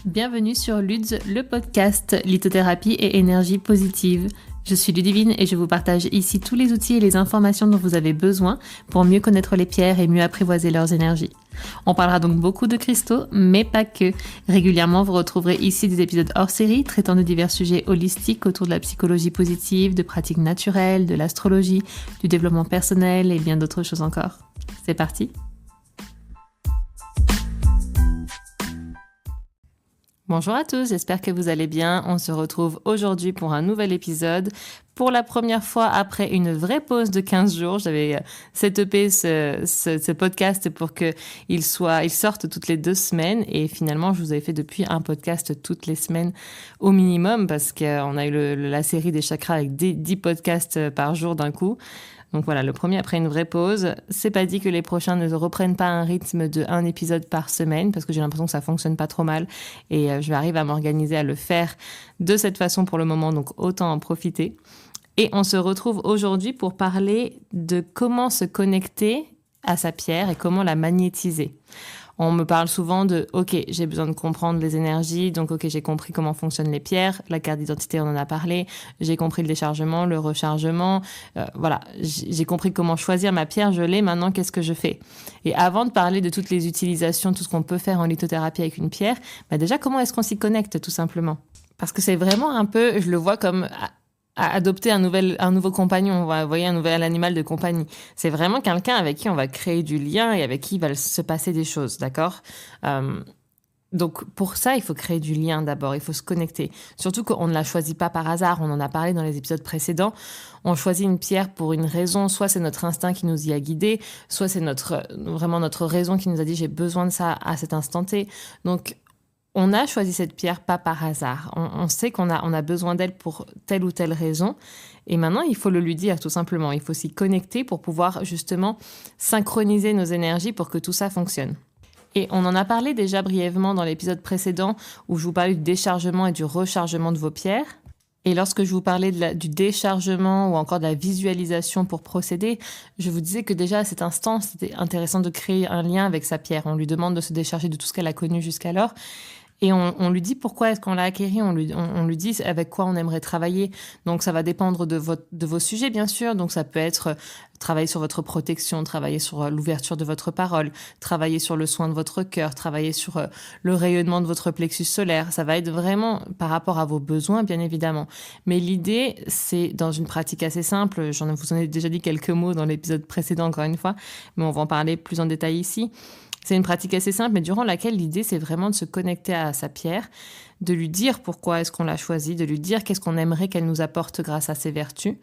Bienvenue sur Luds, le podcast lithothérapie et énergie positive. Je suis Ludivine et je vous partage ici tous les outils et les informations dont vous avez besoin pour mieux connaître les pierres et mieux apprivoiser leurs énergies. On parlera donc beaucoup de cristaux, mais pas que. Régulièrement, vous retrouverez ici des épisodes hors série traitant de divers sujets holistiques autour de la psychologie positive, de pratiques naturelles, de l'astrologie, du développement personnel et bien d'autres choses encore. C'est parti! Bonjour à tous, j'espère que vous allez bien. On se retrouve aujourd'hui pour un nouvel épisode. Pour la première fois après une vraie pause de 15 jours, j'avais setupé ce podcast pour qu'il sorte toutes les 2 semaines. Et finalement, je vous avais fait depuis un podcast toutes les semaines au minimum parce qu'on a eu la série des chakras avec 10 podcasts par jour d'un coup. Donc voilà, le premier après une vraie pause. C'est pas dit que les prochains ne reprennent pas un rythme de 1 épisode par semaine parce que j'ai l'impression que ça fonctionne pas trop mal et je vais arriver à m'organiser à le faire de cette façon pour le moment, donc autant en profiter. Et on se retrouve aujourd'hui pour parler de comment se connecter à sa pierre et comment la magnétiser. On me parle souvent de « Ok, j'ai besoin de comprendre les énergies, donc ok, j'ai compris comment fonctionnent les pierres, la carte d'identité, on en a parlé, j'ai compris le déchargement, le rechargement, voilà, j'ai compris comment choisir ma pierre, je l'ai, maintenant qu'est-ce que je fais ?» Et avant de parler de toutes les utilisations, tout ce qu'on peut faire en lithothérapie avec une pierre, déjà comment est-ce qu'on s'y connecte tout simplement ? Parce que c'est vraiment un peu, je le vois comme à adopter un nouveau compagnon, on va envoyer un nouvel animal de compagnie. C'est vraiment quelqu'un avec qui on va créer du lien et avec qui il va se passer des choses, d'accord ? Donc pour ça, il faut créer du lien d'abord, il faut se connecter. Surtout qu'on ne la choisit pas par hasard, on en a parlé dans les épisodes précédents. On choisit une pierre pour une raison, soit c'est notre instinct qui nous y a guidés, soit c'est vraiment notre raison qui nous a dit j'ai besoin de ça à cet instant T. Donc on a choisi cette pierre pas par hasard. On sait qu'on a besoin d'elle pour telle ou telle raison. Et maintenant, il faut le lui dire tout simplement. Il faut s'y connecter pour pouvoir justement synchroniser nos énergies pour que tout ça fonctionne. Et on en a parlé déjà brièvement dans l'épisode précédent où je vous parlais du déchargement et du rechargement de vos pierres. Et lorsque je vous parlais du déchargement ou encore de la visualisation pour procéder, je vous disais que déjà à cet instant, c'était intéressant de créer un lien avec sa pierre. On lui demande de se décharger de tout ce qu'elle a connu jusqu'alors. Et on lui dit pourquoi est-ce qu'on l'a acquéri, on lui dit avec quoi on aimerait travailler. Donc ça va dépendre de vos sujets bien sûr, donc ça peut être travailler sur votre protection, travailler sur l'ouverture de votre parole, travailler sur le soin de votre cœur, travailler sur le rayonnement de votre plexus solaire. Ça va être vraiment par rapport à vos besoins bien évidemment. Mais l'idée c'est dans une pratique assez simple, vous en ai déjà dit quelques mots dans l'épisode précédent encore une fois, mais on va en parler plus en détail ici. C'est une pratique assez simple, mais durant laquelle l'idée, c'est vraiment de se connecter à sa pierre, de lui dire pourquoi est-ce qu'on l'a choisie, de lui dire qu'est-ce qu'on aimerait qu'elle nous apporte grâce à ses vertus.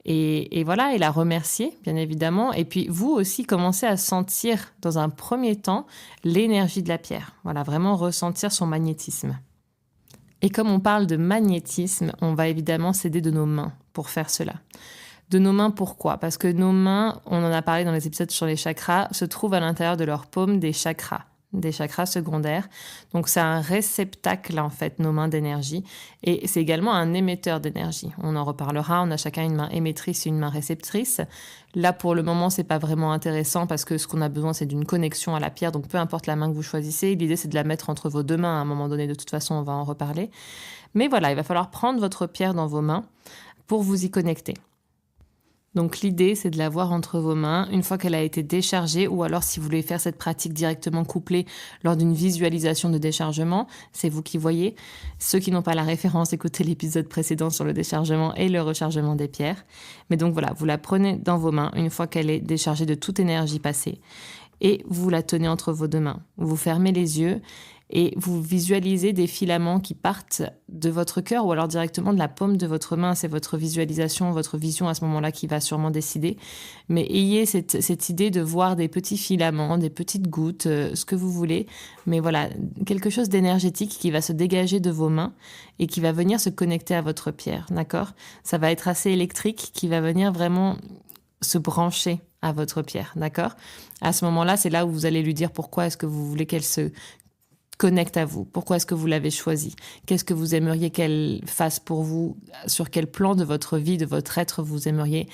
Et voilà, et la remercier, bien évidemment. Et puis, vous aussi, commencez à sentir, dans un premier temps, l'énergie de la pierre. Voilà, vraiment ressentir son magnétisme. Et comme on parle de magnétisme, on va évidemment s'aider de nos mains pour faire cela. De nos mains, pourquoi ? Parce que nos mains, on en a parlé dans les épisodes sur les chakras, se trouvent à l'intérieur de leurs paumes des chakras secondaires. Donc c'est un réceptacle en fait, nos mains d'énergie. Et c'est également un émetteur d'énergie. On en reparlera, on a chacun une main émettrice et une main réceptrice. Là pour le moment, c'est pas vraiment intéressant parce que ce qu'on a besoin, c'est d'une connexion à la pierre. Donc peu importe la main que vous choisissez, l'idée c'est de la mettre entre vos 2 mains à un moment donné. De toute façon, on va en reparler. Mais voilà, il va falloir prendre votre pierre dans vos mains pour vous y connecter. Donc l'idée, c'est de l'avoir entre vos mains une fois qu'elle a été déchargée ou alors si vous voulez faire cette pratique directement couplée lors d'une visualisation de déchargement, c'est vous qui voyez. Ceux qui n'ont pas la référence, écoutez l'épisode précédent sur le déchargement et le rechargement des pierres. Mais donc voilà, vous la prenez dans vos mains une fois qu'elle est déchargée de toute énergie passée et vous la tenez entre vos 2 mains. Vous fermez les yeux et vous visualisez des filaments qui partent de votre cœur ou alors directement de la paume de votre main. C'est votre visualisation, votre vision à ce moment-là qui va sûrement décider. Mais ayez cette idée de voir des petits filaments, des petites gouttes, ce que vous voulez. Mais voilà, quelque chose d'énergétique qui va se dégager de vos mains et qui va venir se connecter à votre pierre, d'accord ? Ça va être assez électrique, qui va venir vraiment se brancher à votre pierre, d'accord ? À ce moment-là, c'est là où vous allez lui dire pourquoi est-ce que vous voulez qu'elle se connecte à vous. Pourquoi est-ce que vous l'avez choisie ? Qu'est-ce que vous aimeriez qu'elle fasse pour vous ? Sur quel plan de votre vie, de votre être vous aimeriez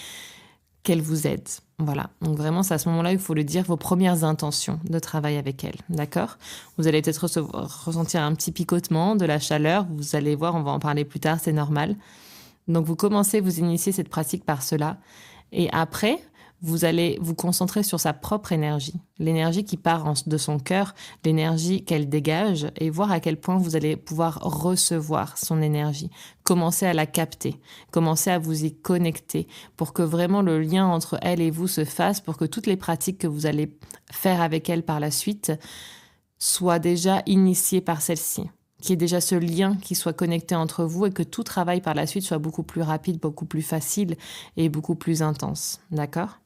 qu'elle vous aide. Voilà, donc vraiment c'est à ce moment-là qu'il faut le dire, vos premières intentions de travail avec elle, d'accord? Vous allez peut-être ressentir un petit picotement, de la chaleur, vous allez voir, on va en parler plus tard, c'est normal. Donc vous commencez, vous initiez cette pratique par cela, et après, vous allez vous concentrer sur sa propre énergie, l'énergie qui part de son cœur, l'énergie qu'elle dégage, et voir à quel point vous allez pouvoir recevoir son énergie. Commencez à la capter, commencez à vous y connecter pour que vraiment le lien entre elle et vous se fasse, pour que toutes les pratiques que vous allez faire avec elle par la suite soient déjà initiées par celle-ci. Qu'il y ait déjà ce lien qui soit connecté entre vous et que tout travail par la suite soit beaucoup plus rapide, beaucoup plus facile et beaucoup plus intense. D'accord ?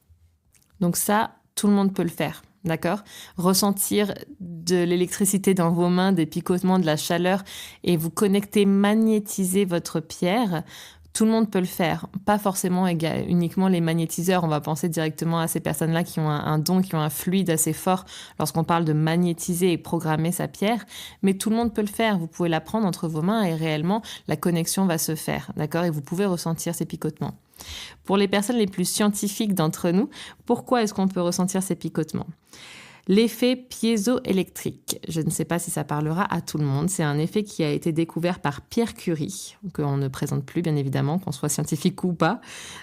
Donc ça, tout le monde peut le faire, d'accord ? Ressentir de l'électricité dans vos mains, des picotements, de la chaleur et vous connecter, magnétiser votre pierre, tout le monde peut le faire. Pas forcément uniquement les magnétiseurs, on va penser directement à ces personnes-là qui ont un don, qui ont un fluide assez fort lorsqu'on parle de magnétiser et programmer sa pierre, mais tout le monde peut le faire. Vous pouvez la prendre entre vos mains et réellement, la connexion va se faire, d'accord ? Et vous pouvez ressentir ces picotements. Pour les personnes les plus scientifiques d'entre nous, pourquoi est-ce qu'on peut ressentir ces picotements ? L'effet piézoélectrique. Je ne sais pas si ça parlera à tout le monde. C'est un effet qui a été découvert par Pierre Curie, qu'on ne présente plus bien évidemment, qu'on soit scientifique ou pas.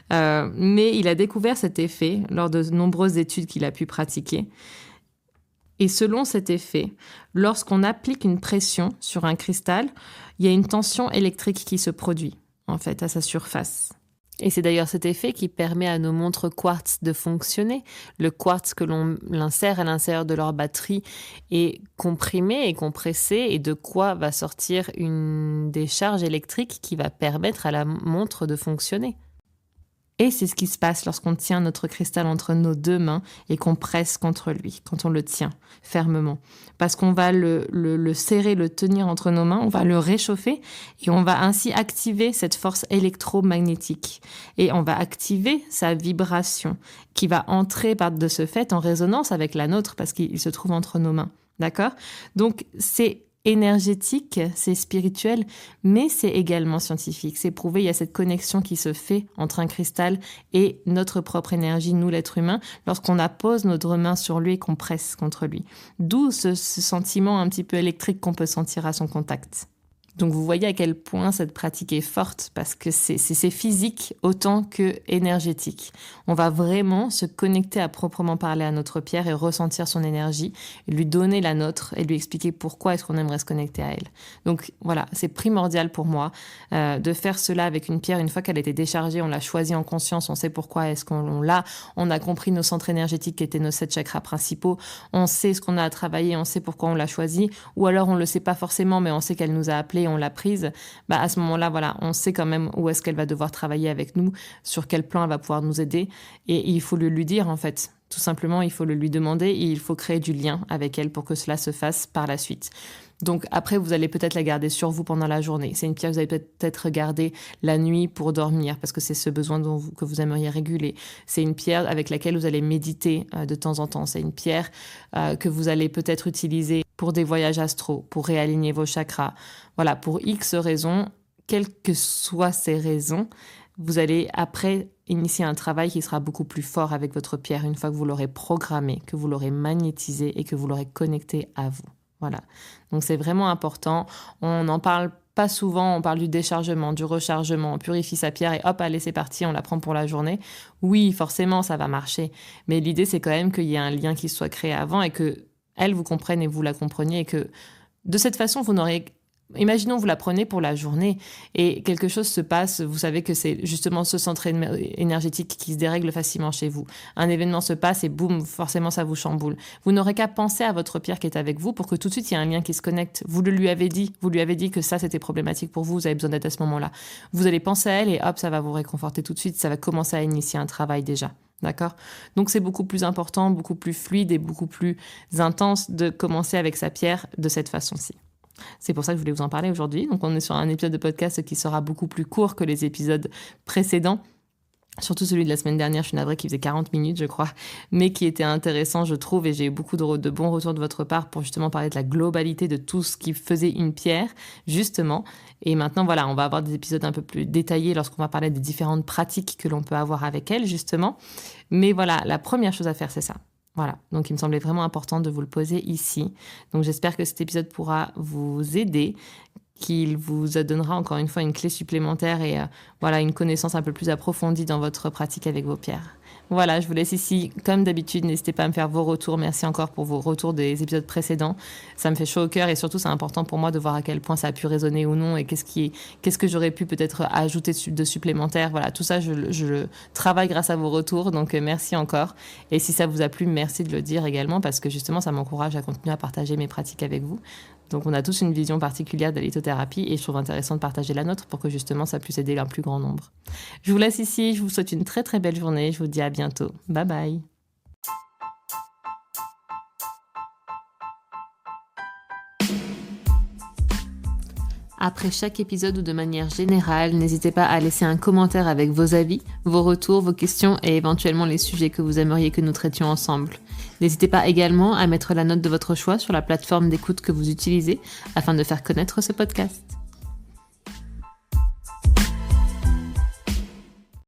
Mais il a découvert cet effet lors de nombreuses études qu'il a pu pratiquer. Et selon cet effet, lorsqu'on applique une pression sur un cristal, il y a une tension électrique qui se produit, en fait, à sa surface. Et c'est d'ailleurs cet effet qui permet à nos montres quartz de fonctionner. Le quartz que l'on insère à l'intérieur de leur batterie est comprimé et compressé, et de quoi va sortir une décharge électrique qui va permettre à la montre de fonctionner. Et c'est ce qui se passe lorsqu'on tient notre cristal entre nos deux mains et qu'on presse contre lui, quand on le tient fermement. Parce qu'on va le serrer, le tenir entre nos mains, on va le réchauffer et on va ainsi activer cette force électromagnétique. Et on va activer sa vibration qui va entrer de ce fait en résonance avec la nôtre parce qu'il se trouve entre nos mains. D'accord ? Donc c'est énergétique, c'est spirituel, mais c'est également scientifique. C'est prouvé, il y a cette connexion qui se fait entre un cristal et notre propre énergie, nous l'être humain, lorsqu'on appose notre main sur lui et qu'on presse contre lui. D'où ce sentiment un petit peu électrique qu'on peut sentir à son contact. Donc vous voyez à quel point cette pratique est forte parce que c'est physique autant que énergétique. On va vraiment se connecter à proprement parler à notre pierre et ressentir son énergie, et lui donner la nôtre et lui expliquer pourquoi est-ce qu'on aimerait se connecter à elle. Donc voilà, c'est primordial pour moi de faire cela avec une pierre. Une fois qu'elle a été déchargée, on l'a choisie en conscience, on sait pourquoi est-ce qu'on l'a, on a compris nos centres énergétiques qui étaient nos 7 chakras principaux, on sait ce qu'on a à travailler, on sait pourquoi on l'a choisie, ou alors on le sait pas forcément mais on sait qu'elle nous a appelés, on l'a prise, à ce moment-là, voilà, on sait quand même où est-ce qu'elle va devoir travailler avec nous, sur quel plan elle va pouvoir nous aider, et il faut le lui dire en fait. Tout simplement, il faut le lui demander et il faut créer du lien avec elle pour que cela se fasse par la suite. Donc après, vous allez peut-être la garder sur vous pendant la journée. C'est une pierre que vous allez peut-être garder la nuit pour dormir parce que c'est ce besoin que vous aimeriez réguler. C'est une pierre avec laquelle vous allez méditer de temps en temps. C'est une pierre que vous allez peut-être utiliser pour des voyages astraux, pour réaligner vos chakras. Voilà, pour X raisons, quelles que soient ces raisons, vous allez après initier un travail qui sera beaucoup plus fort avec votre pierre une fois que vous l'aurez programmée, que vous l'aurez magnétisée et que vous l'aurez connectée à vous. Voilà. Donc c'est vraiment important. On n'en parle pas souvent, on parle du déchargement, du rechargement, on purifie sa pierre et hop, allez, c'est parti, on la prend pour la journée. Oui, forcément, ça va marcher. Mais l'idée, c'est quand même qu'il y ait un lien qui soit créé avant et que elle vous comprenne et vous la compreniez et que de cette façon, vous n'aurez... Imaginons, vous la prenez pour la journée et quelque chose se passe, vous savez que c'est justement ce centre énergétique qui se dérègle facilement chez vous. Un événement se passe et boum, forcément ça vous chamboule. Vous n'aurez qu'à penser à votre pierre qui est avec vous pour que tout de suite il y ait un lien qui se connecte. Vous lui avez dit que ça c'était problématique pour vous, vous avez besoin d'aide à ce moment-là. Vous allez penser à elle et hop, ça va vous réconforter tout de suite, ça va commencer à initier un travail déjà. D'accord ? Donc c'est beaucoup plus important, beaucoup plus fluide et beaucoup plus intense de commencer avec sa pierre de cette façon-ci. C'est pour ça que je voulais vous en parler aujourd'hui. Donc on est sur un épisode de podcast qui sera beaucoup plus court que les épisodes précédents. Surtout celui de la semaine dernière, je suis navrée, qui faisait 40 minutes, je crois, mais qui était intéressant, je trouve, et j'ai eu beaucoup de bons retours de votre part pour justement parler de la globalité de tout ce qui faisait une pierre, justement. Et maintenant, voilà, on va avoir des épisodes un peu plus détaillés lorsqu'on va parler des différentes pratiques que l'on peut avoir avec elle, justement. Mais voilà, la première chose à faire, c'est ça. Voilà, donc il me semblait vraiment important de vous le poser ici. Donc j'espère que cet épisode pourra vous aider, qu'il vous donnera encore une fois une clé supplémentaire et voilà, une connaissance un peu plus approfondie dans votre pratique avec vos pierres. Voilà, je vous laisse ici. Comme d'habitude, n'hésitez pas à me faire vos retours. Merci encore pour vos retours des épisodes précédents. Ça me fait chaud au cœur et surtout, c'est important pour moi de voir à quel point ça a pu résonner ou non et qu'est-ce que j'aurais pu peut-être ajouter de supplémentaire. Voilà, tout ça, je le travaille grâce à vos retours. Donc, merci encore. Et si ça vous a plu, merci de le dire également parce que justement, ça m'encourage à continuer à partager mes pratiques avec vous. Donc, on a tous une vision particulière de la lithothérapie et je trouve intéressant de partager la nôtre pour que justement ça puisse aider un plus grand nombre. Je vous laisse ici, je vous souhaite une très très belle journée, je vous dis à bientôt. Bye bye. Après chaque épisode ou de manière générale, n'hésitez pas à laisser un commentaire avec vos avis, vos retours, vos questions et éventuellement les sujets que vous aimeriez que nous traitions ensemble. N'hésitez pas également à mettre la note de votre choix sur la plateforme d'écoute que vous utilisez afin de faire connaître ce podcast.